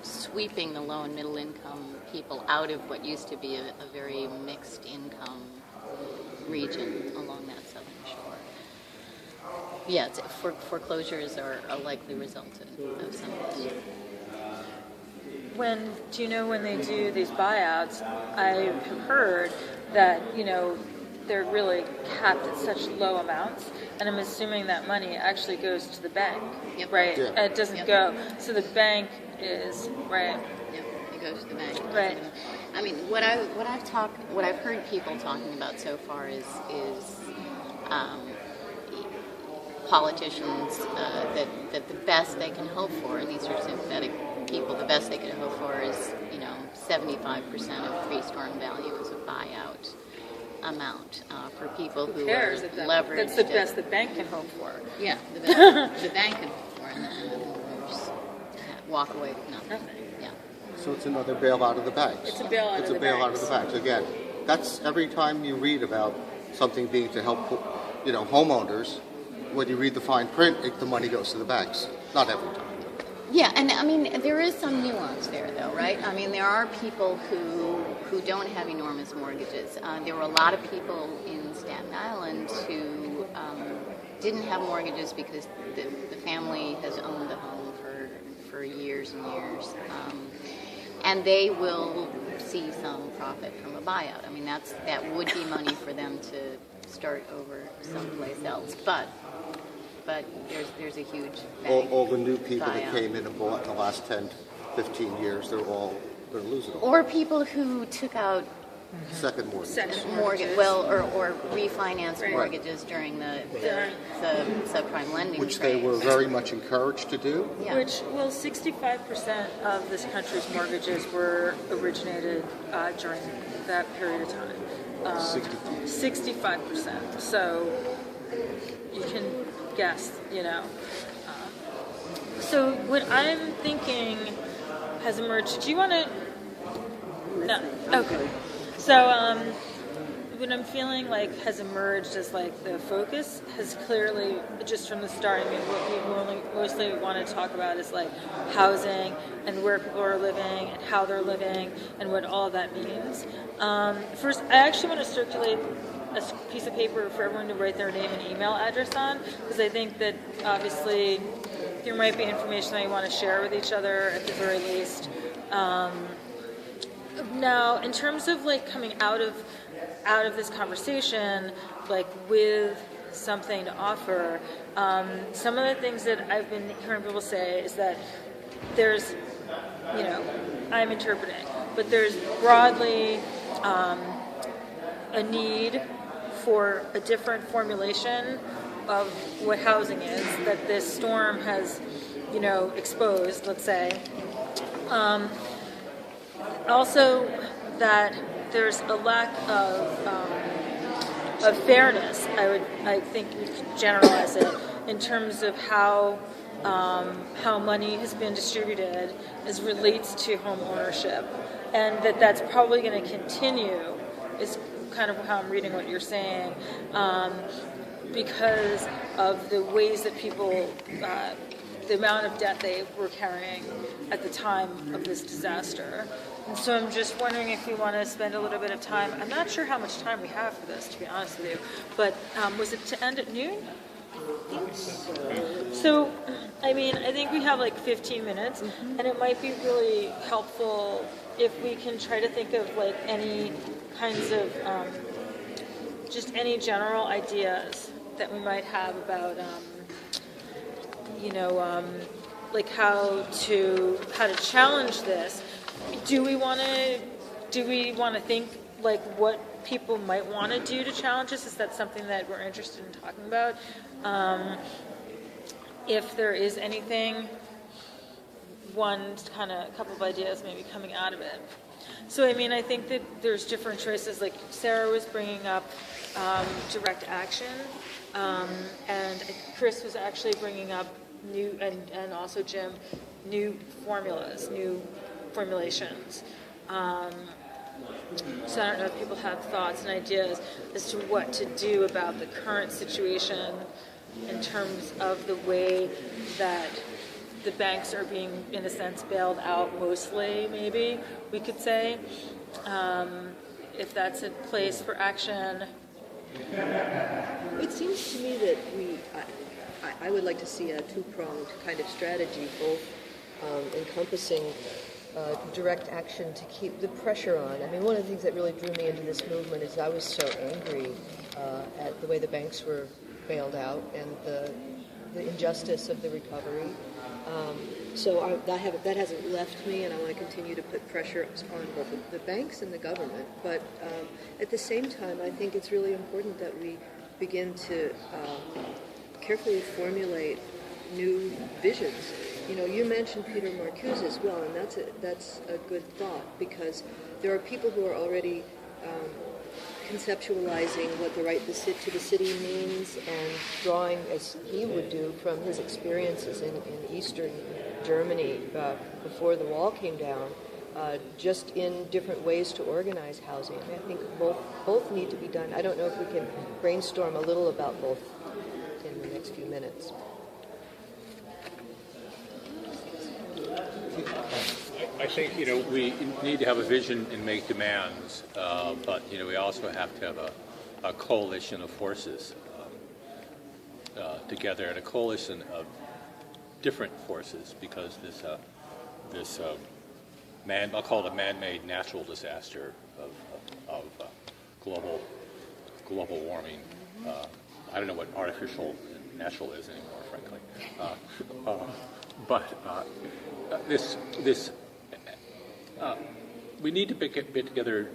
sweeping the low and middle income people out of what used to be a very mixed income region along that southern shore. Yeah, foreclosures are a likely result of some of this. Do you know when they do these buyouts, I have heard that, they're really capped at such low amounts, and I'm assuming that money actually goes to the bank, Yep. right? Yeah. It doesn't go, so the bank is, right? Yep, it goes to the bank. Right. What I've heard people talking about so far is politicians that the best they can hope for, and these are sympathetic people, the best they can hope for is 75% of pre-storm value is a buyout amount for people who are leveraged. That's the best the bank can hope for. Yeah, the best the bank can hope for, and then we'll just walk away with nothing. Yeah. So it's another bailout of the banks. It's a bailout of the banks. Of the banks. Again, that's every time you read about something being to help, homeowners, when you read the fine print, the money goes to the banks. Not every time. Yeah, and there is some nuance there, though, right? There are people who don't have enormous mortgages. There were a lot of people in Staten Island who didn't have mortgages because the family has owned the home for years and years, and they will see some profit from a buyout. That would be money for them to start over someplace else, but there's a huge All the new people buyout. that came in and bought in the last 10, 15 years, they're losing. Or people who took out Second mortgage. mortgage, or refinance mortgages during the subprime lending Which craze. they were very much encouraged to do. Yeah. 65% of this country's mortgages were originated during that period of time. 65%. So you can guess, So what I'm thinking has emerged. Do you want to? No. Okay. So what I'm feeling like has emerged as like the focus has clearly just from the start. I mean, what we mostly want to talk about is like housing and where people are living and how they're living and what all of that means. First, I actually want to circulate a piece of paper for everyone to write their name and email address on, because I think that obviously there might be information that you want to share with each other at the very least. Now, in terms of like coming out of this conversation, like with something to offer, some of the things that I've been hearing people say is that there's, you know, I'm interpreting, but there's broadly a need for a different formulation of what housing is that this storm has, you know, exposed, let's say. Also, that there's a lack of fairness. I think we could generalize it in terms of how money has been distributed as relates to home ownership, and that's probably going to continue. Is kind of how I'm reading what you're saying, because of the ways that people, the amount of debt they were carrying at the time of this disaster. And so I'm just wondering if we want to spend a little bit of time. I'm not sure how much time we have for this, to be honest with you. But was it to end at noon? So, I mean, I think we have like 15 minutes, and it might be really helpful if we can try to think of like any kinds of, just any general ideas that we might have about, like how to challenge this. Do we want to think like what people might want to do to challenge this? Is that something that we're interested in talking about? If there is anything, a couple of ideas maybe coming out of it. So I mean, I think that there's different choices. Like Sarah was bringing up direct action, and Chris was actually bringing up new, and also Jim, new formulas, new formulations. So I don't know if people have thoughts and ideas as to what to do about the current situation in terms of the way that the banks are being, in a sense, bailed out mostly, maybe, we could say. If that's a place for action. It seems to me that I would like to see a two-pronged kind of strategy, both encompassing direct action to keep the pressure on. I mean, one of the things that really drew me into this movement is I was so angry at the way the banks were bailed out and the injustice of the recovery. So that hasn't left me, and I want to continue to put pressure on both the banks and the government. But at the same time, I think it's really important that we begin to carefully formulate new visions. You know, you mentioned Peter Marcuse as well, and that's a good thought, because there are people who are already conceptualizing what the right to the city means, and drawing, as he would do, from his experiences in Eastern Germany before the wall came down, just in different ways to organize housing. I think both need to be done. I don't know if we can brainstorm a little about both in the next few minutes. I think, we need to have a vision and make demands, but, we also have to have a coalition of forces together, and a coalition of different forces, because this I'll call it a man-made natural disaster of global warming. I don't know what artificial and natural is anymore, frankly. But we need to get together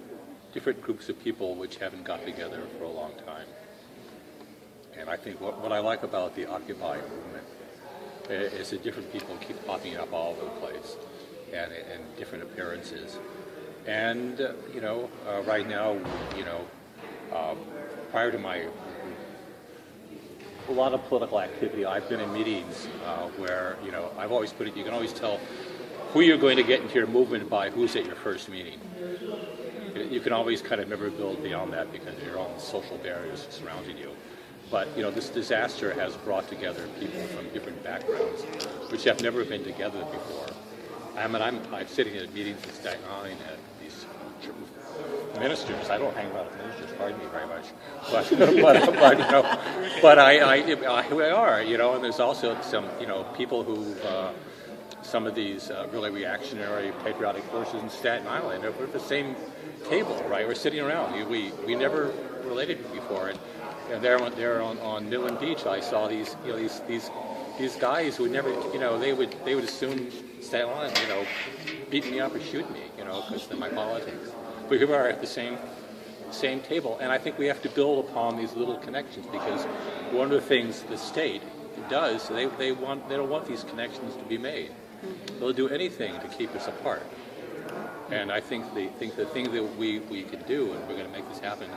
different groups of people which haven't got together for a long time. And I think what I like about the Occupy movement is that different people keep popping up all over the place, and different appearances. And right now, prior to a lot of political activity, I've been in meetings where I've always put it. You can always tell who you're going to get into your movement by who's at your first meeting. You can always kind of never build beyond that because you're on social barriers surrounding you. But this disaster has brought together people from different backgrounds, which have never been together before. I'm sitting in meetings in Staten Island and these ministers. I don't hang around with ministers, pardon me very much, but here we are, and there's also some people who. Some of these really reactionary, patriotic forces in Staten Island. We're at the same table, right? We're sitting around. We never related before, and there on Midland Beach, I saw these guys who would never, they would assume Staten Island, beat me up or shoot me, because of my politics. But here we are at the same table, and I think we have to build upon these little connections because one of the things the state does, they don't want these connections to be made. They'll do anything to keep us apart. And I think the thing that we can do, and we're going to make this happen,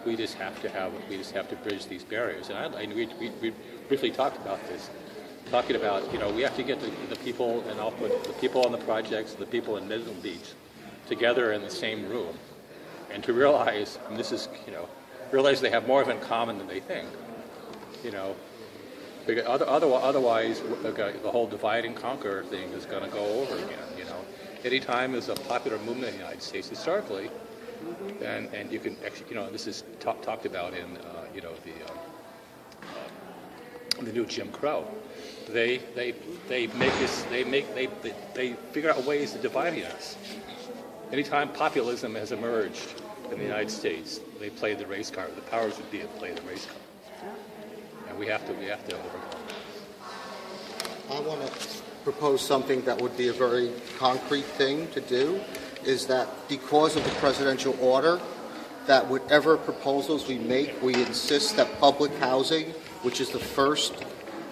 we just have to bridge these barriers. And we briefly talked about this, talking about we have to get the people, and I'll put the people on the projects, the people in Midland Beach, together in the same room, and to realize, and this is realize they have more of in common than they think. Because otherwise, the whole divide and conquer thing is going to go over again. Anytime there's a popular movement in the United States historically, and you can actually, this is talked about in the new Jim Crow. They figure out ways of dividing us. Anytime populism has emerged in the United States, they play the race card. The powers that be have played the race card. And we have to overcome that. I want to propose something that would be a very concrete thing to do, is that because of the presidential order, that whatever proposals we make, we insist that public housing, which is the first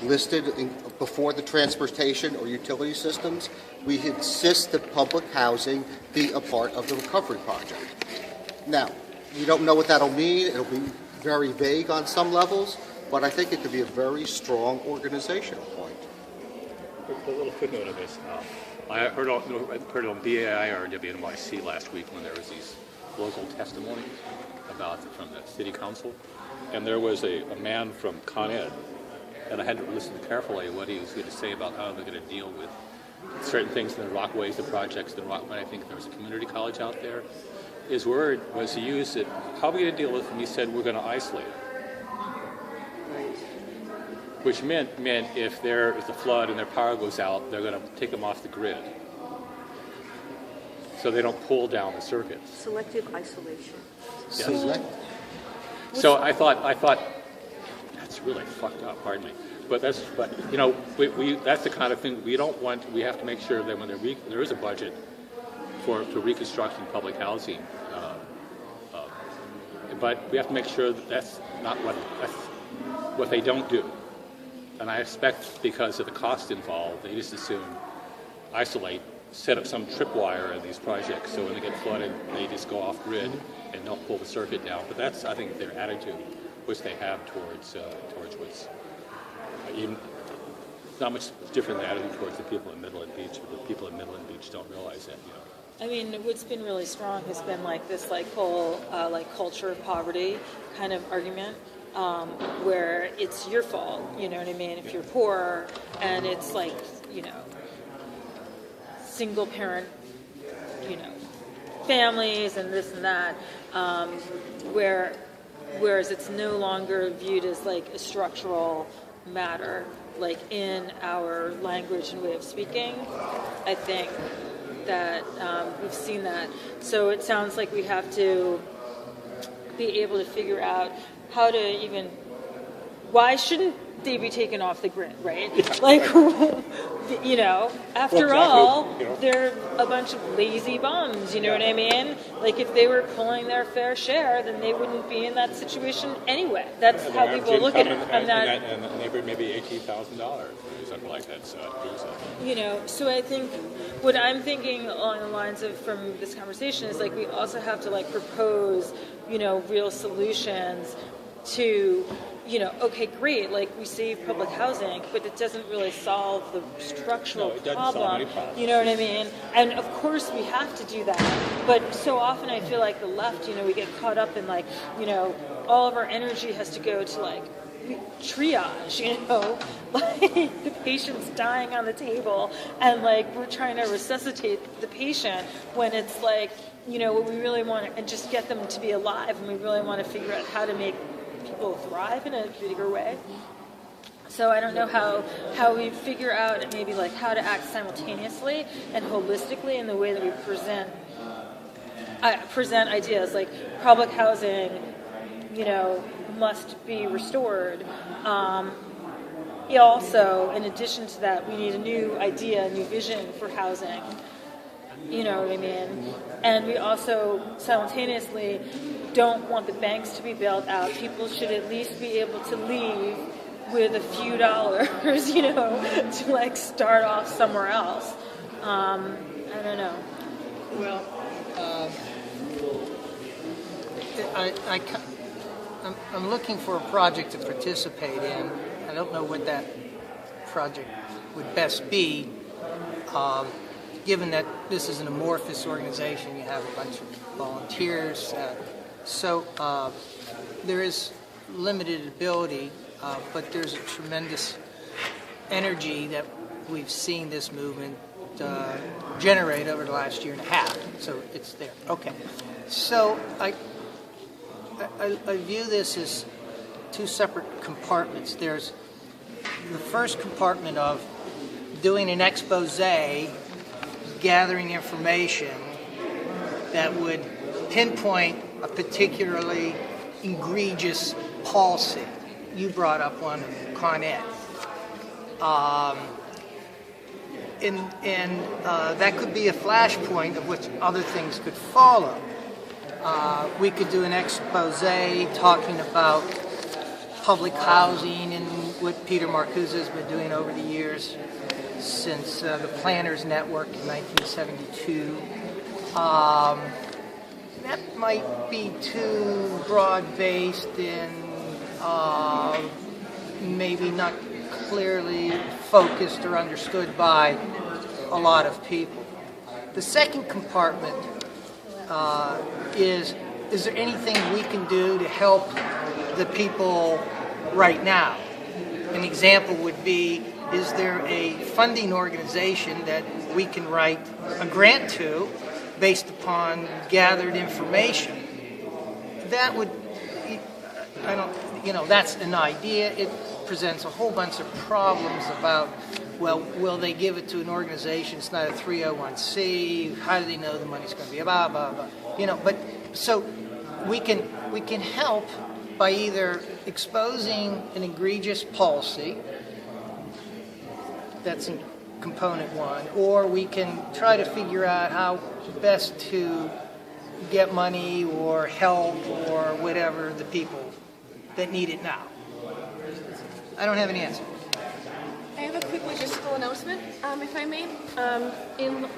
listed before the transportation or utility systems, we insist that public housing be a part of the recovery project. Now, we don't know what that'll mean. It'll be very vague on some levels, but I think it could be a very strong organizational point. A little footnote of this. I heard on BAI or WNYC last week when there was these local testimonies from the city council, and there was a man from Con Ed, and I had to listen carefully what he was going to say about how they're going to deal with certain things in the Rockways, the projects, I think there was a community college out there. His word was he used it, how are we going to deal with it? And he said, we're going to isolate it. Which meant if there's a flood and their power goes out, they're going to take them off the grid, so they don't pull down the circuits. Selective isolation. Yes. So I thought that's really fucked up. Pardon me, but that's the kind of thing we don't want. We have to make sure that when there is a budget for reconstructing public housing, but we have to make sure that that's not what they don't do. And I expect because of the cost involved, they just assume isolate, set up some tripwire in these projects so when they get flooded, they just go off grid and don't pull the circuit down. But that's, I think, their attitude, which they have towards what's even not much different than the attitude towards the people in Midland Beach. But the people in Midland Beach don't realize that. I mean, what's been really strong has been this whole culture of poverty kind of argument. Where it's your fault, you know what I mean, if you're poor, and it's single parent, families and this and that, whereas it's no longer viewed as a structural matter, in our language and way of speaking. I think that we've seen that. So it sounds like we have to be able to figure out how to why shouldn't they be taken off the grid, right? After all, they're a bunch of lazy bums, you know what I mean? If they were pulling their fair share, then they wouldn't be in that situation anyway. That's how people look at it. And the neighborhood maybe $18,000 or something like that. So I think what I'm thinking along the lines of from this conversation is we also have to propose, real solutions to, okay, great, like we save public housing, but it doesn't really solve the structural it doesn't problem. solve any problem. You know what I mean? And of course we have to do that, but so often I feel like the left, we get caught up in like, all of our energy has to go to like triage, like the patient's dying on the table, and like we're trying to resuscitate the patient when it's like, what we really want and just get them to be alive, and we really want to figure out how to make people thrive in a bigger way. So I don't know how we figure out maybe like how to act simultaneously and holistically in the way that we present ideas like public housing, must be restored. Also, in addition to that, we need a new idea, a new vision for housing. You know what I mean? And we also simultaneously don't want the banks to be bailed out. People should at least be able to leave with a few dollars, to like start off somewhere else. I don't know. Well, I'm looking for a project to participate in. I don't know what that project would best be. Given that this is an amorphous organization, you have a bunch of volunteers, so there is limited ability, but there's a tremendous energy that we've seen this movement generate over the last year and a half. So it's there. Okay. So I view this as two separate compartments. There's the first compartment of doing an expose, gathering information that would pinpoint a particularly egregious policy. You brought up one, Con Ed. And that could be a flashpoint of which other things could follow. We could do an expose talking about public housing and what Peter Marcuse has been doing over the years since the Planners Network in 1972. That might be too broad-based and maybe not clearly focused or understood by a lot of people. The second compartment is there anything we can do to help the people right now? An example would be, is there a funding organization that we can write a grant to based upon gathered information? That would, that's an idea. It presents a whole bunch of problems about, well, will they give it to an organization? It's not a 301c. How do they know the money's going to be blah blah blah? But so we can help by either exposing an egregious policy. That's in component one, or we can try to figure out how best to get money or help or whatever the people that need it now. I don't have any answer. I have a quick logistical announcement, if I may.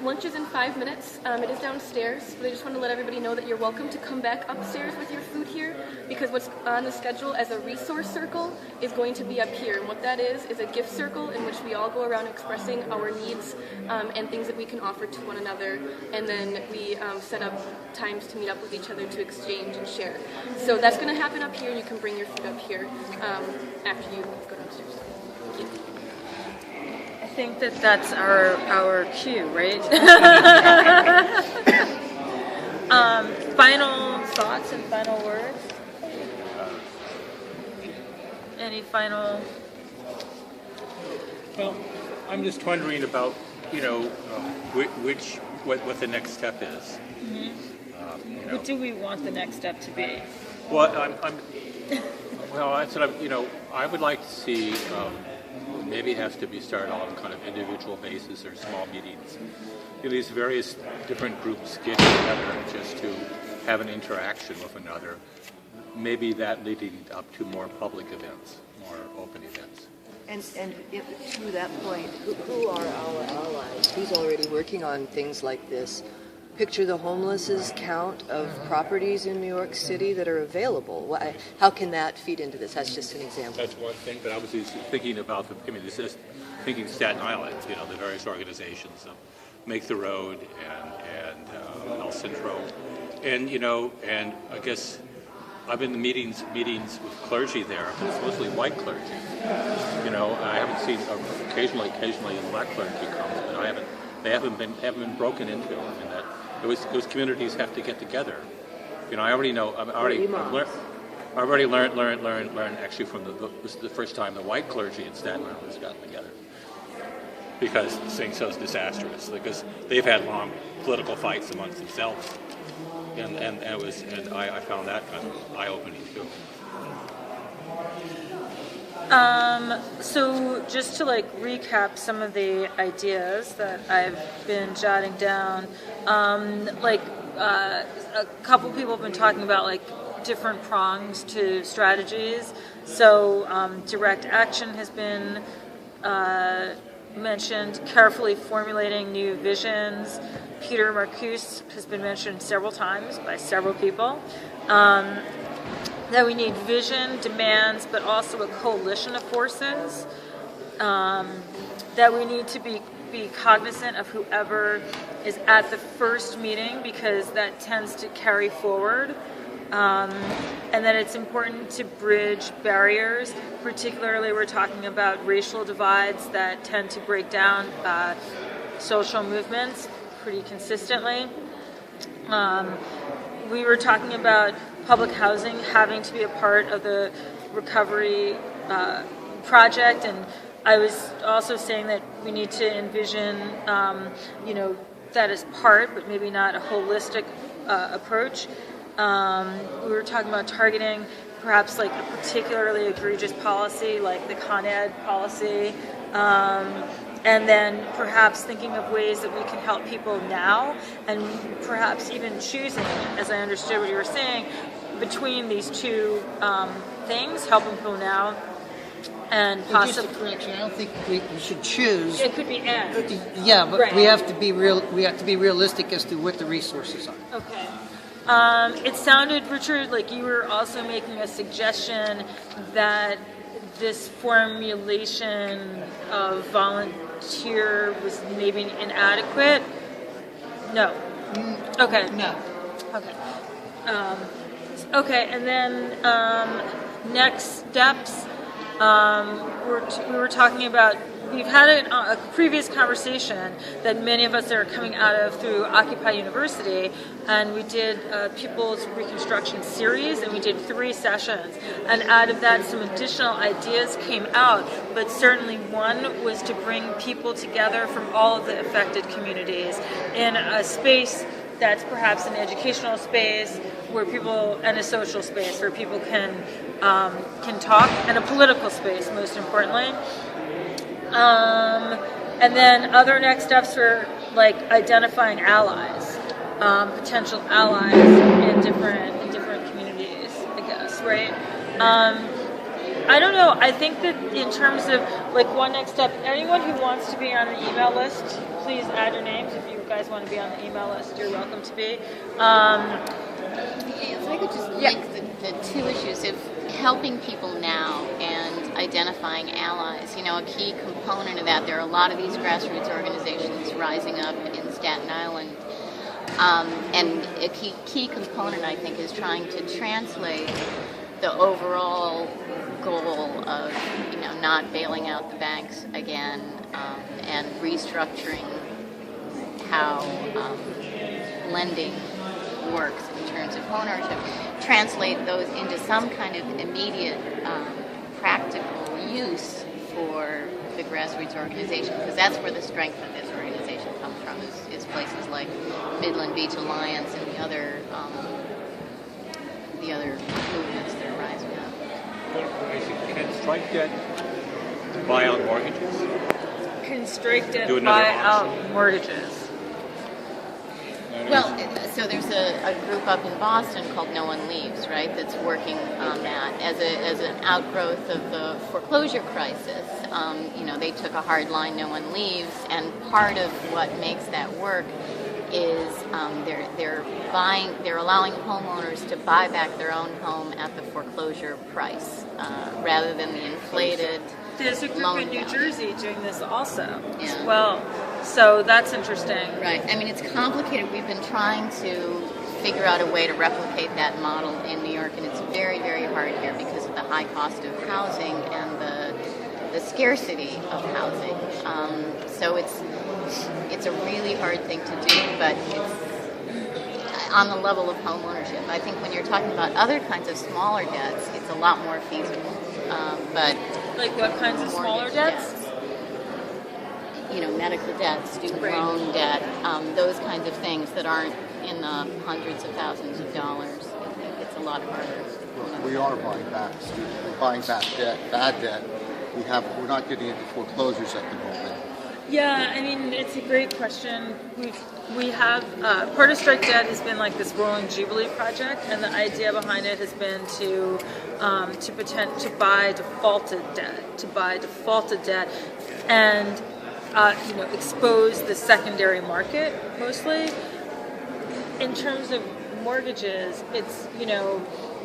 Lunch is in 5 minutes. It is downstairs, but I just want to let everybody know that you're welcome to come back upstairs with your food here, because what's on the schedule as a resource circle is going to be up here. And what that is a gift circle in which we all go around expressing our needs and things that we can offer to one another. And then we set up times to meet up with each other to exchange and share. So that's going to happen up here. You can bring your food up here after you go downstairs. Thank you. I think that's our cue, right? Final thoughts and final words? Any final? Well, I'm just wondering about, what the next step is. Mm-hmm. What do we want the next step to be? Well, that's what I would like to see. Maybe it has to be started on kind of individual basis or small meetings. These various different groups get together just to have an interaction with another. Maybe that leading up to more public events, more open events. And to that point, who are our allies? Who's already working on things like this? picture the homeless's count of properties in New York City that are available. How can that feed into this? That's just an example. That's one thing, but I was just thinking about this is thinking Staten Island, the various organizations, Make the Road and El Centro, and I guess I've been in meetings with clergy there. It's mostly white clergy. I haven't seen occasionally black clergy comes, but they haven't been broken into. I mean, that those communities have to get together. I already know. I've already learned actually from this is the first time the white clergy in Staten Island has gotten together, because things so disastrous, because they've had long political fights amongst themselves, and I found that kind of eye-opening too. So just to recap some of the ideas that I've been jotting down, a couple people have been talking about different prongs to strategies. So direct action has been mentioned, carefully formulating new visions. Peter Marcuse has been mentioned several times by several people. That we need vision, demands, but also a coalition of forces. That we need to be cognizant of whoever is at the first meeting, because that tends to carry forward. And that it's important to bridge barriers. Particularly, we're talking about racial divides that tend to break down social movements pretty consistently. We were talking about public housing having to be a part of the recovery project, and I was also saying that we need to envision, that as part, but maybe not a holistic approach. We were talking about targeting perhaps a particularly egregious policy like the Con Ed policy, and then perhaps thinking of ways that we can help people now, and perhaps even choosing, as I understood what you were saying, between these two things, helping people now and possibly. Just a correction. I don't think we should choose. It could be and. Yeah, but right. we have to be real. We have to be realistic as to what the resources are. Okay. It sounded, Richard, like you were also making a suggestion that this formulation of volunteer was maybe inadequate. No. Okay. No. Okay. Okay, and then next steps. We were talking about. We've had a previous conversation that many of us are coming out of through Occupy University, and we did People's Reconstruction series, and we did 3 sessions. And out of that, some additional ideas came out, but certainly one was to bring people together from all of the affected communities in a space that's perhaps an educational space where people, and a social space where people can talk, and a political space, most importantly. And then other next steps were identifying allies, potential allies in different communities, I guess, right? I don't know. I think that in terms of one next step, anyone who wants to be on the email list, please add your names. If you guys want to be on the email list, you're welcome to be. If I could just link the two issues of helping people now and identifying allies. A key component of that, there are a lot of these grassroots organizations rising up in Staten Island. And a key component, I think, is trying to translate the overall goal of, not bailing out the banks again, and restructuring how lending works in terms of homeownership, translate those into some kind of immediate practical use for the grassroots organization, because that's where the strength of this organization comes from, is places like Midland Beach Alliance and the other movements that are rising up. Can strike debt buy out mortgages? Can strike debt Do another buy out auction. mortgages? Well, so there's a group up in Boston called No One Leaves, right, that's working on that as an outgrowth of the foreclosure crisis. They took a hard line, no one leaves, and part of what makes that work is they're allowing homeowners to buy back their own home at the foreclosure price rather than the inflated. There's a group loan in New value. Jersey doing this also as Yeah. well. So that's interesting. Right. I mean, it's complicated. We've been trying to figure out a way to replicate that model in New York, and it's very, very hard here because of the high cost of housing and the scarcity of housing. So it's a really hard thing to do, but it's on the level of home ownership. I think when you're talking about other kinds of smaller debts, it's a lot more feasible. But Like what kinds of smaller mortgage debts? Medical debt, student Right. loan debt, those kinds of things that aren't in the hundreds of thousands of dollars. It's a lot harder. We are buying back debt, bad debt. We're not getting into foreclosures at the moment. Yeah, I mean, it's a great question. We have part of Strike Debt has been like this rolling jubilee project, and the idea behind it has been to buy defaulted debt, and expose the secondary market mostly. In terms of mortgages, it's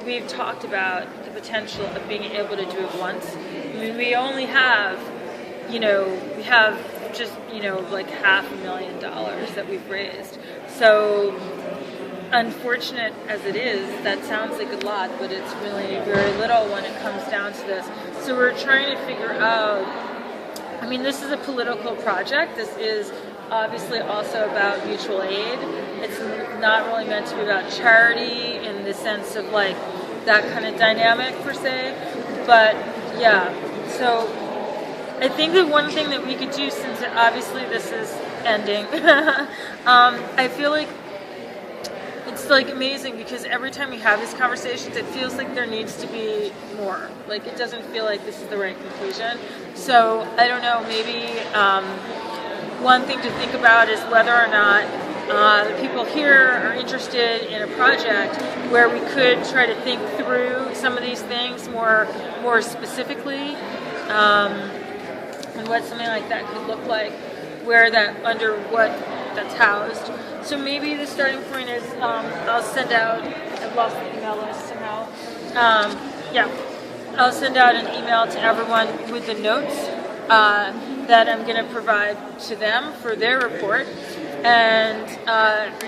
we've talked about the potential of being able to do it once. I mean, we only have we have just like $500,000 that we've raised. So unfortunate as it is, that sounds like a lot, but it's really very little when it comes down to this. So we're trying to figure out, I mean, this is a political project. This is obviously also about mutual aid. It's not really meant to be about charity in the sense of like that kind of dynamic per se. But yeah, so I think that one thing that we could do, since obviously this is ending, I feel like it's like amazing because every time we have these conversations, it feels like there needs to be more. Like it doesn't feel like this is the right conclusion. So I don't know, maybe one thing to think about is whether or not the people here are interested in a project where we could try to think through some of these things more specifically. And what something like that could look like, where that, under what that's housed. So maybe the starting point is, I'll send out, I've lost the email list somehow. I'll send out an email to everyone with the notes that I'm going to provide to them for their report. And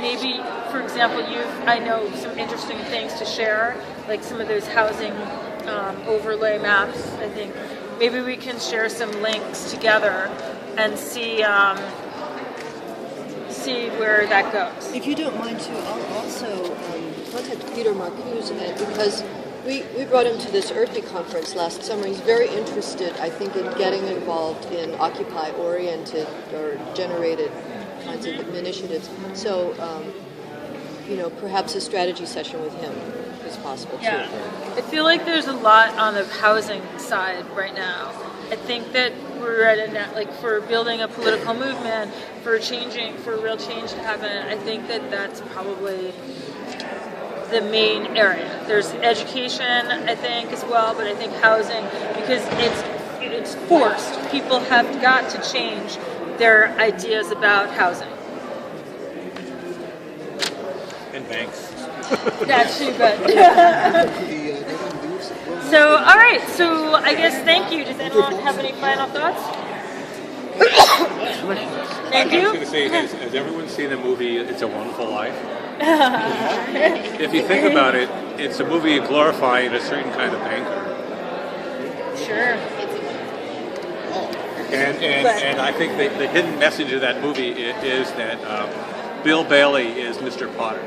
maybe, for example, I know some interesting things to share, like some of those housing overlay maps, I think. Maybe we can share some links together and see where that goes. If you don't mind too, I'll also contact Peter Marcuse because we brought him to this Earthy conference last summer. He's very interested, I think, in getting involved in Occupy-oriented or generated kinds of initiatives. So, perhaps a strategy session with him is possible too. Yeah, I feel like there's a lot on the housing side right now. I think that we're at for building a political movement, for real change to happen. I think that that's probably the main area. There's education, I think, as well, but I think housing, because it's forced. People have got to change their ideas about housing. And banks. That's too good. So, all right. So, I guess thank you. Does anyone have any final thoughts? Thank I was you. going to say, has everyone seen the movie It's a Wonderful Life? If you think about it, it's a movie glorifying a certain kind of banker. Sure. And I think the hidden message of that movie is that Bill Bailey is Mr. Potter.